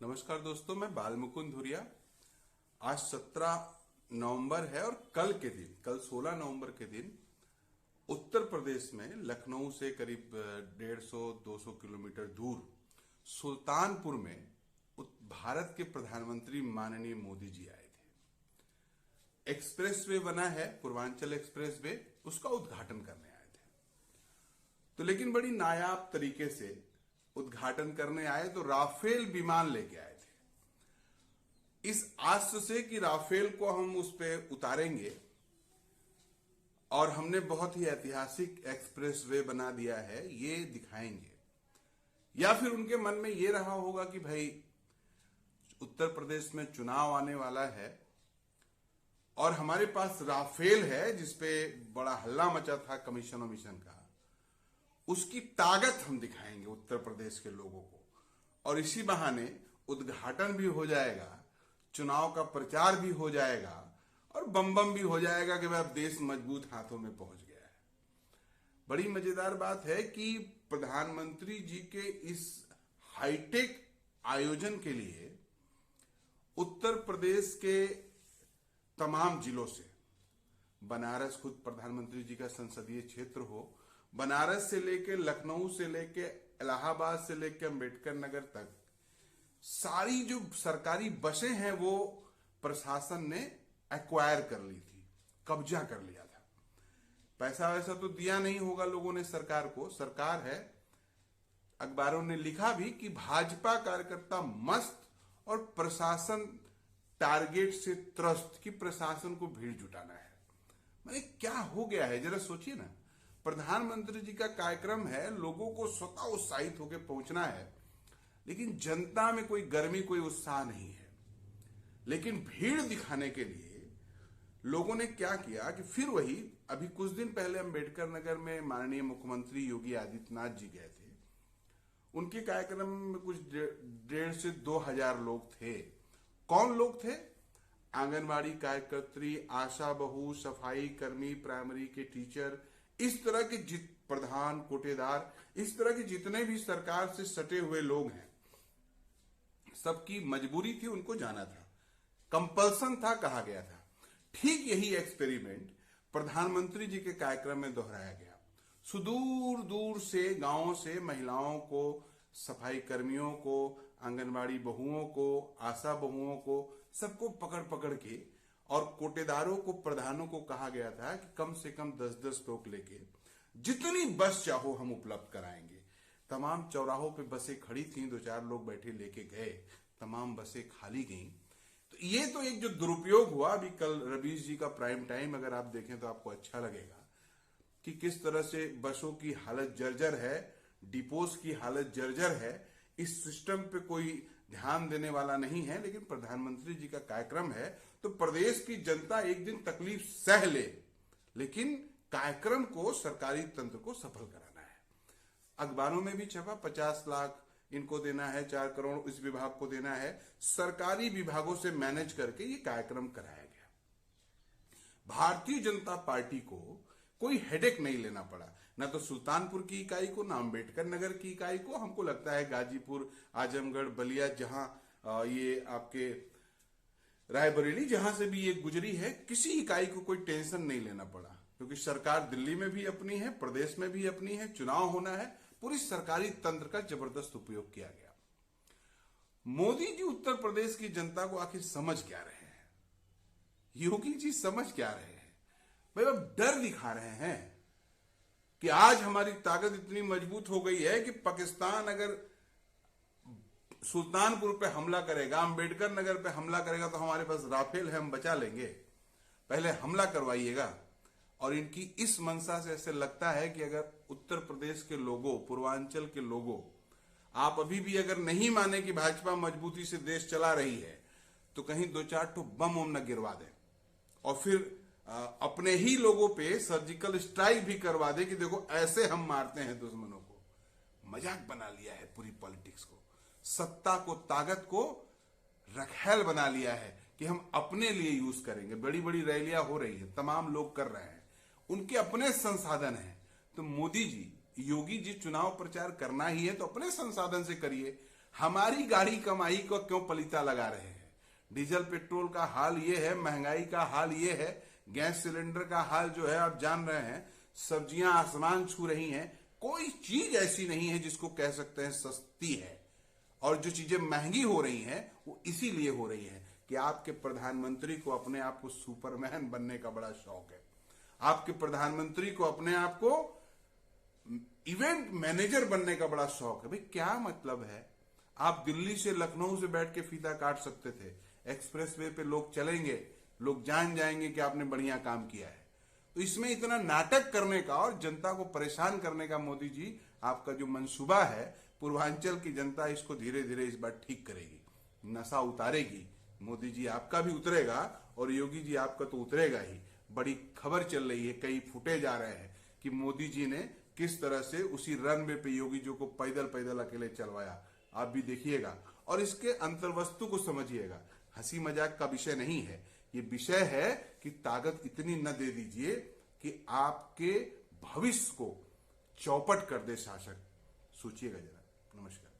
नमस्कार दोस्तों, मैं बाल मुकुंद धुरिया। आज 17 नवंबर है और कल 16 नवंबर के दिन उत्तर प्रदेश में लखनऊ से करीब 150-200 किलोमीटर दूर सुल्तानपुर में भारत के प्रधानमंत्री माननीय मोदी जी आए थे। एक्सप्रेसवे बना है, पूर्वांचल एक्सप्रेसवे, उसका उद्घाटन करने आए थे। तो लेकिन बड़ी नायाब तरीके से उद्घाटन करने आए तो राफेल विमान लेके आए थे, इस आस से कि राफेल को हम उस पे उतारेंगे और हमने बहुत ही ऐतिहासिक एक्सप्रेसवे बना दिया है, ये दिखाएंगे। या फिर उनके मन में ये रहा होगा कि भाई उत्तर प्रदेश में चुनाव आने वाला है और हमारे पास राफेल है जिसपे बड़ा हल्ला मचा था कमीशन का, उसकी ताकत हम दिखाएंगे उत्तर प्रदेश के लोगों को और इसी बहाने उद्घाटन भी हो जाएगा, चुनाव का प्रचार भी हो जाएगा और बम बम भी हो जाएगा कि अब देश मजबूत हाथों में पहुंच गया है। बड़ी मजेदार बात है कि प्रधानमंत्री जी के इस हाईटेक आयोजन के लिए उत्तर प्रदेश के तमाम जिलों से, बनारस खुद प्रधानमंत्री जी का संसदीय क्षेत्र हो, बनारस से लेके लखनऊ से लेके इलाहाबाद से लेके अंबेडकर नगर तक सारी जो सरकारी बसें हैं वो प्रशासन ने एक्वायर कर ली थी, कब्जा कर लिया था। पैसा वैसा तो दिया नहीं होगा लोगों ने सरकार को, सरकार है। अखबारों ने लिखा भी कि भाजपा कार्यकर्ता मस्त और प्रशासन टारगेट से त्रस्त, कि प्रशासन को भीड़ जुटाना है। मैंने क्या हो गया है जरा सोचिए ना। प्रधानमंत्री जी का कार्यक्रम है, लोगों को स्वतः उत्साहित होकर पहुंचना है, लेकिन जनता में कोई गर्मी, कोई उत्साह नहीं है। लेकिन भीड़ दिखाने के लिए लोगों ने क्या किया कि फिर वही, अभी कुछ दिन पहले अंबेडकर नगर में माननीय मुख्यमंत्री योगी आदित्यनाथ जी गए थे। उनके कार्यक्रम में कुछ 1,500 से 2,000 लोग थे। कौन लोग थे? आंगनबाड़ी कार्यकर्त्री, आशा बहू, सफाई कर्मी, प्राइमरी के टीचर, इस तरह के प्रधान, कोटेदार, इस तरह के जितने भी सरकार से सटे हुए लोग हैं, सबकी मजबूरी थी, उनको जाना था, कंपल्सन था, कहा गया था। ठीक यही एक्सपेरिमेंट प्रधानमंत्री जी के कार्यक्रम में दोहराया गया। सुदूर दूर से गांवों से महिलाओं को, सफाई कर्मियों को, आंगनबाड़ी बहुओं को, आशा बहुओं को, सबको पकड़ पकड़ के, और कोटेदारों को, प्रधानों को कहा गया था कि कम से कम 10-10 टोक लेके जितनी बस चाहो हम उपलब्ध कराएंगे। तमाम चौराहों पे बसें खड़ी थीं, 2-4 लोग बैठे लेके गए, तमाम बसें खाली गईं। तो ये तो एक जो दुरुपयोग हुआ। अभी कल रवीश जी का प्राइम टाइम अगर आप देखें तो आपको अच्छा लगेगा कि किस तरह से बसों की हालत जर्जर है, डिपोज की हालत जर्जर है। इस सिस्टम पे कोई ध्यान देने वाला नहीं है। लेकिन प्रधानमंत्री जी का कार्यक्रम है तो प्रदेश की जनता एक दिन तकलीफ सह ले, लेकिन कार्यक्रम को, सरकारी तंत्र को सफल कराना है। अखबारों में भी छपा 50 लाख इनको देना है, 4 करोड़ इस विभाग को देना है। सरकारी विभागों से मैनेज करके ये कार्यक्रम कराया गया। भारतीय जनता पार्टी को कोई हेडेक नहीं लेना पड़ा, ना तो सुल्तानपुर की इकाई को, ना अंबेडकर नगर की इकाई को। हमको लगता है गाजीपुर, आजमगढ़, बलिया, जहां ये आपके रायबरेली, जहां से भी ये गुजरी है, किसी इकाई को कोई टेंशन नहीं लेना पड़ा, क्योंकि सरकार दिल्ली में भी अपनी है, प्रदेश में भी अपनी है, चुनाव होना है। पूरी सरकारी तंत्र का जबरदस्त उपयोग किया गया। मोदी जी उत्तर प्रदेश की जनता को आखिर समझ क्या रहे हैं? योगी जी समझ क्या रहे हैं? भाई अब डर दिखा रहे हैं कि आज हमारी ताकत इतनी मजबूत हो गई है कि पाकिस्तान अगर सुल्तानपुर पे हमला करेगा, अंबेडकर नगर पे हमला करेगा, तो हमारे पास राफेल है, हम बचा लेंगे, पहले हमला करवाइएगा। और इनकी इस मंशा से ऐसे लगता है कि अगर उत्तर प्रदेश के लोगों, पूर्वांचल के लोगों, आप अभी भी अगर नहीं माने कि भाजपा मजबूती से देश चला रही है, तो कहीं 2-4 ठो बम न गिरवा दे और फिर अपने ही लोगों पे सर्जिकल स्ट्राइक भी करवा दे कि देखो ऐसे हम मारते हैं दुश्मनों को। मजाक बना लिया है पूरी पॉलिटिक्स को, सत्ता को, ताकत को रखेल बना लिया है कि हम अपने लिए यूज करेंगे। बड़ी बड़ी रैलियां हो रही है, तमाम लोग कर रहे हैं, उनके अपने संसाधन हैं। तो मोदी जी, योगी जी चुनाव प्रचार करना ही है तो अपने संसाधन से करिए। हमारी गाड़ी कमाई को क्यों पलीता लगा रहे हैं? डीजल पेट्रोल का हाल ये है, महंगाई का हाल ये है, गैस सिलेंडर का हाल जो है आप जान रहे हैं, सब्जियां आसमान छू रही हैं। कोई चीज ऐसी नहीं है जिसको कह सकते हैं सस्ती है। और जो चीजें महंगी हो रही हैं वो इसीलिए हो रही हैं कि आपके प्रधानमंत्री को अपने आप को सुपरमैन बनने का बड़ा शौक है। आपके प्रधानमंत्री को अपने आप को इवेंट मैनेजर बनने का बड़ा शौक है। भाई क्या मतलब है? आप दिल्ली से लखनऊ से बैठ के फीता काट सकते थे, एक्सप्रेस वे पे लोग चलेंगे, लोग जान जाएंगे कि आपने बढ़िया काम किया है। तो इसमें इतना नाटक करने का और जनता को परेशान करने का मोदी जी आपका जो मंसूबा है, पूर्वांचल की जनता इसको धीरे धीरे इस बार ठीक करेगी, नशा उतारेगी। मोदी जी आपका भी उतरेगा और योगी जी आपका तो उतरेगा ही। बड़ी खबर चल रही है, कई फुटेज आ रहे हैं कि मोदी जी ने किस तरह से उसी रनवे पे योगी जी को पैदल पैदल अकेले चलवाया। आप भी देखिएगा और इसके अंतर्वस्तु को समझिएगा। हंसी मजाक का विषय नहीं है, ये विषय है कि ताकत इतनी न दे दीजिए कि आपके भविष्य को चौपट कर दे शासक। सोचिएगा जरा। नमस्कार।